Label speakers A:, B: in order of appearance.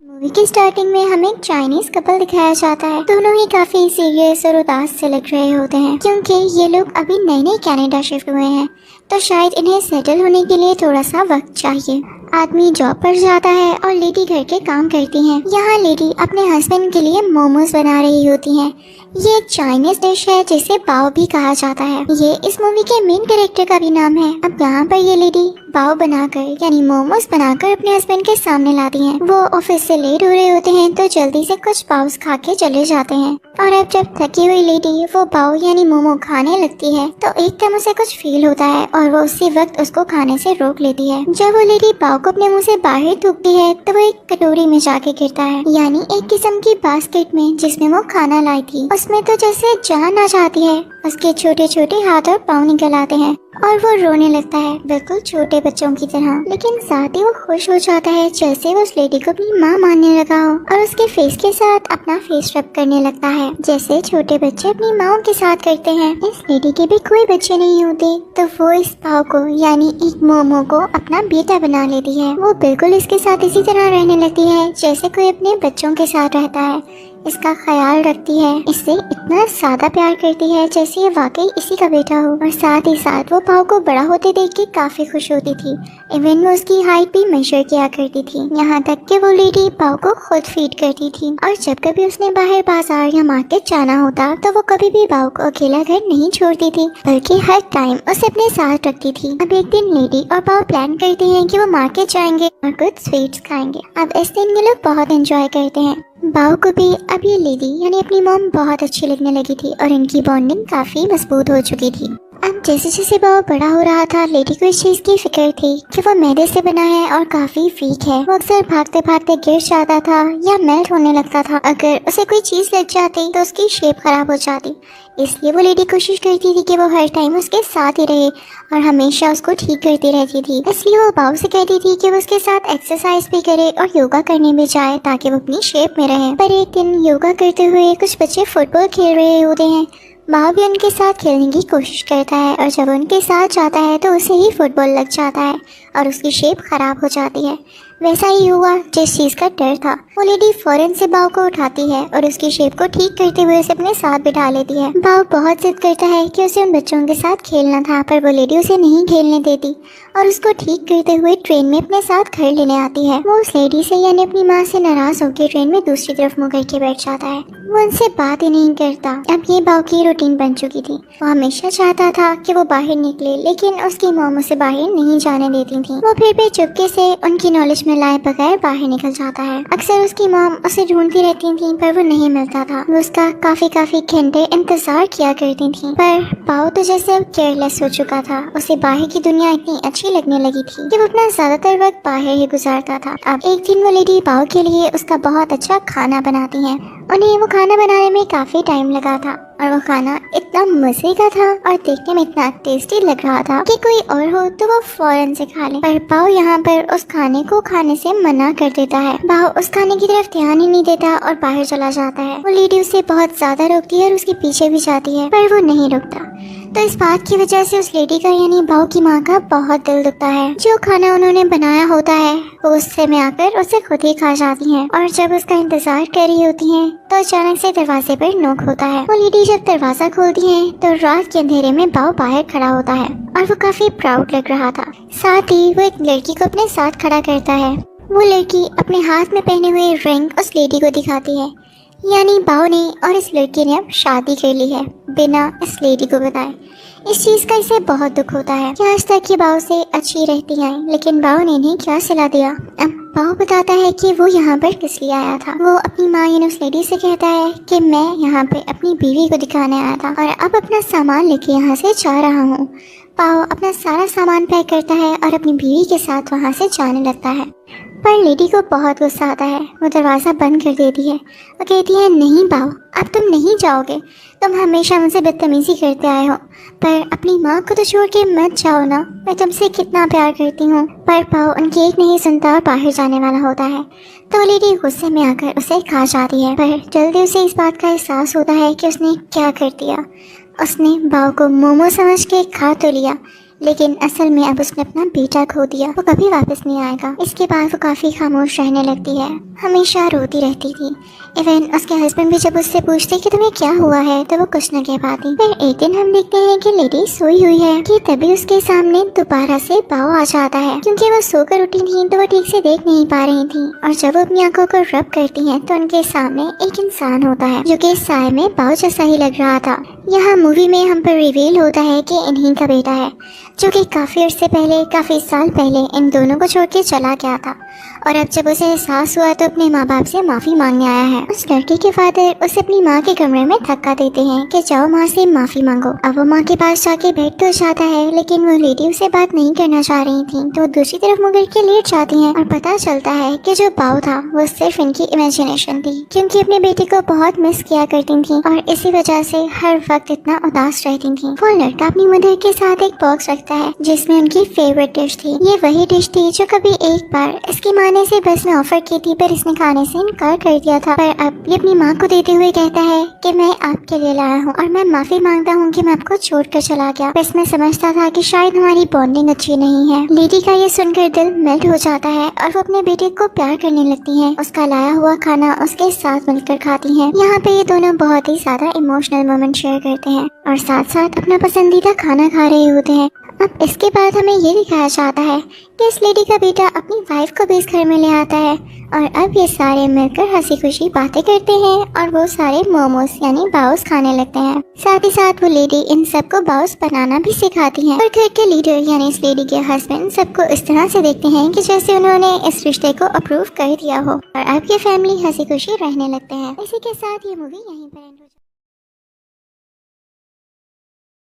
A: Movie की starting में हमें एक चाइनीज कपल दिखाया जाता है। दोनों ही काफी सीरियस और उदास से लग रहे होते हैं क्योंकि ये लोग अभी नए नए कनाडा शिफ्ट हुए हैं, तो शायद इन्हें सेटल होने के लिए थोड़ा सा वक्त चाहिए। आदमी जॉब पर जाता है और लेडी घर के काम करती हैं। यहाँ लेडी अपने हस्बैंड के लिए मोमोज बना रही होती हैं। ये एक चाइनीज डिश है जिसे पाव भी कहा जाता है। ये इस मूवी के मेन कैरेक्टर का भी नाम है। अब यहाँ पर ये लेडी पाव बनाकर यानी मोमोज बनाकर अपने हस्बैंड के सामने लाती हैं। वो ऑफिस से लेट हो रहे होते हैं तो जल्दी से कुछ पाव खा के चले जाते हैं। और अब जब थकी हुई लेडी वो पाव यानी मोमो खाने लगती है तो एकदम उसे कुछ फील होता है और वो उसी वक्त उसको खाने से रोक लेती है। जब वो लेडी पाव को अपने मुंह से बाहर थूकती है तो वो एक कटोरी में जाके गिरता है, यानी एक किस्म की बास्केट में जिसमें वो खाना लाई थी। उसमें तो जैसे जान आ जाती है। उसके छोटे छोटे हाथ और पाँव निकल आते हैं और वो रोने लगता है, बिल्कुल छोटे बच्चों की तरह। लेकिन साथ ही वो खुश हो जाता है जैसे वो उस लेडी को अपनी माँ मानने लगा हो और उसके फेस के साथ अपना फेस रब करने लगता है जैसे छोटे बच्चे अपनी माँ के साथ करते हैं। इस लेडी के भी कोई बच्चे नहीं होते तो वो इस पाव को यानी एक मोमो को अपना बेटा बना लेती है। वो बिल्कुल इसके साथ इसी तरह रहने लगती है जैसे कोई अपने बच्चों के साथ रहता है। इसका ख्याल रखती है, इससे इतना ज्यादा प्यार करती है जैसे ये वाकई इसी का बेटा हो। और साथ ही साथ वो पाव को बड़ा होते देख के काफी खुश होती थी। इवन वो उसकी हाइट भी मेजर किया करती थी, यहाँ तक कि वो लेडी पाव को खुद फीड करती थी। और जब कभी उसने बाहर बाजार या मार्केट जाना होता तो वो कभी भी पाव को अकेला घर नहीं छोड़ती थी, बल्कि हर टाइम उसे अपने साथ रखती थी। अब एक दिन लेडी और पाव प्लान करते हैं कि वो मार्केट जाएंगे और कुछ स्वीट्स खाएंगे। अब इस दिन ये लोग बहुत एंजॉय करते हैं। बाव को भी अब ये लेडी यानी अपनी मॉम बहुत अच्छी लगने लगी थी और इनकी बॉन्डिंग काफी मजबूत हो चुकी थी। अब जैसे जैसे बाव बड़ा हो रहा था लेडी को इस चीज की फिक्र थी कि वो मैदे से बना है और काफी वीक है। वो अक्सर भागते भागते गिर जाता था या मेल्ट होने लगता था। अगर उसे कोई चीज लग जाती तो उसकी शेप खराब हो जाती। इसलिए वो लेडी कोशिश करती थी कि वो हर टाइम उसके साथ ही रहे और हमेशा उसको ठीक करती रहती थी। इसलिए वो बाव से कहती थी कि वो उसके साथ एक्सरसाइज भी करे और योगा करने भी जाए ताकि वो अपनी शेप में रहे। पर एक दिन योगा करते हुए कुछ बच्चे फुटबॉल खेल रहे होते हैं। बाव भी उनके साथ खेलने की कोशिश करता है और जब उनके साथ जाता है तो उसे ही फुटबॉल लग जाता है और उसकी शेप खराब हो जाती है। वैसा ही हुआ जिस चीज का डर था। वो लेडी फौरन से बाव को उठाती है और उसकी शेप को ठीक करते हुए उसे अपने साथ बिठा लेती है। बाव बहुत जिद करता है कि उसे उन बच्चों के साथ खेलना था, पर वो लेडी उसे नहीं खेलने देती और उसको ठीक करते हुए ट्रेन में अपने साथ घर लेने आती है। वो उस लेडी से यानी अपनी माँ से नाराज होकर ट्रेन में दूसरी तरफ मुँह करके बैठ जाता है। वो उनसे बात ही नहीं करता। अब ये बाव की रूटीन बन चुकी थी। वो हमेशा चाहता था कि वो बाहर निकले, लेकिन उसकी मॉम उसे बाहर नहीं जाने देती थी। वो फिर भी चुपके से उनकी नॉलेज में लाए बगैर बाहर निकल जाता है। अक्सर उसकी मॉम उसे ढूंढती रहती थी पर वो नहीं मिलता था। वो उसका काफी घंटे इंतजार किया करती थी, पर बाव तो जैसे केयरलेस हो चुका था। उसे बाहर की दुनिया इतनी अच्छी लगने लगी थी कि वो अपना ज्यादातर वक्त बाहर ही गुजारता था। अब एक दिन वो लेडी बाव के लिए उसका बहुत अच्छा खाना बनाती है। उन्हें वो खाना बनाने में काफी टाइम लगा था और वो खाना इतना मजे का था और देखने में इतना टेस्टी लग रहा था कि कोई और हो तो वो फौरन से खा ले। पर बाव यहाँ पर उस खाने को खाने से मना कर देता है। बाव उस खाने की तरफ ध्यान ही नहीं देता और बाहर चला जाता है। वो लेडी उसे बहुत ज्यादा रोकती है और उसके पीछे भी जाती है, पर वो नहीं रुकता। तो इस बात की वजह से उस लेडी का यानी बाव की माँ का बहुत दिल दुखता है। जो खाना उन्होंने बनाया होता है वो गुस्से में आकर उसे खुद ही खा जाती हैं। और जब उसका इंतजार कर रही होती हैं तो अचानक से दरवाजे पर नॉक होता है। वो लेडी जब दरवाजा खोलती है तो रात के अंधेरे में बाव बाहर खड़ा होता है और वो काफी प्राउड लग रहा था। साथ ही वो एक लड़की को अपने साथ खड़ा करता है। वो लड़की अपने हाथ में पहने हुए रिंग उस लेडी को दिखाती है, यानी बाव ने और इस लड़की ने अब शादी कर ली है बिना इस लेडी को बताए। इस चीज का इसे बहुत दुख होता है कि आज तक ये बाव से अच्छी रहती है, लेकिन बाव ने इन्हें क्या सिला दिया। अब बाव बताता है कि वो यहाँ पर किस लिए आया था। वो अपनी माँ यानी उस लेडी से कहता है कि मैं यहाँ पे अपनी बीवी को दिखाने आया था और अब अपना सामान लेके यहाँ से जा रहा हूँ। बाव अपना सारा सामान पैक करता है और अपनी बीवी के साथ वहाँ से जाने लगता है, पर लेडी को बहुत गुस्सा आता है। वो दरवाज़ा बंद कर देती है। वो कहती है, नहीं बाव, अब तुम नहीं जाओगे। तुम हमेशा मुझसे बदतमीजी करते आए हो, पर अपनी माँ को तो छोड़ के मत जाओ ना। मैं तुमसे कितना प्यार करती हूँ। पर बाव उनकी एक नहीं सुनता और बाहर जाने वाला होता है। तो लेडी गुस्से में आकर उसे खा जाती है, पर जल्दी उसे इस बात का एहसास होता है कि उसने क्या कर दिया। उसने बाव को मोमो समझ के खा तो लिया, लेकिन असल में अब उसने अपना बेटा खो दिया, वो कभी वापस नहीं आएगा। इसके बाद वो काफी खामोश रहने लगती है, हमेशा रोती रहती थी। इवन उसके हस्बैंड भी जब उससे पूछते कि तुम्हें क्या हुआ है तो वो कुछ न कह पाती। फिर एक दिन हम देखते हैं कि लेडी सोई हुई है कि तभी उसके सामने दोबारा से बाव आ जाता है। क्योंकि वो सोकर उठी थी तो वो ठीक से देख नहीं पा रही थी, और जब वो अपनी आंखों को रब करती हैं तो उनके सामने एक इंसान होता है जो कि साय में बाव जैसा ही लग रहा था। यहाँ मूवी में हम पर रिवील होता है कि इन्हीं का बेटा है, जो कि काफी अर्से पहले, काफी साल पहले इन दोनों को छोड़ के चला गया था। और अब जब उसे एहसास हुआ तो अपने माँ बाप से माफी मांगने आया है। उस लड़की के फादर उसे अपनी माँ के कमरे में धक्का देते हैं कि जाओ माँ से माफी मांगो। अब वो माँ के पास जाके बैठ तो जाता है, लेकिन वो लेडी उसे बात नहीं करना चाह रही थी, तो वो दूसरी तरफ मुड़ के लेट जाती हैं और पता चलता है कि जो बाव था वो सिर्फ इनकी इमेजिनेशन थी, क्योंकि अपने बेटे को बहुत मिस किया करती थी और इसी वजह से हर वक्त इतना उदास रहती थी। वो लड़का अपनी मदर के साथ एक बॉक्स रखता है जिसमें उनकी फेवरेट डिश थी। ये वही डिश थी जो कभी एक बार इसकी माँ ने इसे बस में ऑफर की थी, पर इसने खाने से इनकार कर दिया था। पर अब ये अपनी माँ को देते हुए कहता है कि मैं आपके लिए लाया हूँ और मैं माफी मांगता हूँ कि मैं आपको छोड़कर चला गया। बस मैं समझता था कि शायद हमारी बॉन्डिंग अच्छी नहीं है। लेडी का ये सुनकर दिल मेल्ट हो जाता है और वो अपने बेटे को प्यार करने लगती है। उसका लाया हुआ खाना उसके साथ मिलकर खाती है। यहाँ पे ये दोनों बहुत ही ज्यादा इमोशनल मोमेंट शेयर करते हैं और साथ साथ अपना पसंदीदा खाना खा रहे होते हैं। अब इसके बाद हमें ये दिखाया जाता है कि इस लेडी का बेटा अपनी वाइफ को भी इस घर में ले आता है और अब ये सारे मिलकर हंसी खुशी बातें करते हैं और वो सारे मोमोज यानी बाउस खाने लगते हैं। साथ ही साथ वो लेडी इन सबको बाउस बनाना भी सिखाती है और घर के लीडर यानी इस लेडी के हस्बैंड सबको इस तरह से देखते हैं कि जैसे उन्होंने इस रिश्ते को अप्रूव कर दिया हो, और अब ये फैमिली हंसी खुशी रहने लगते हैं। इसी के साथ ये मूवी यहीं पर एंड हो जाती है।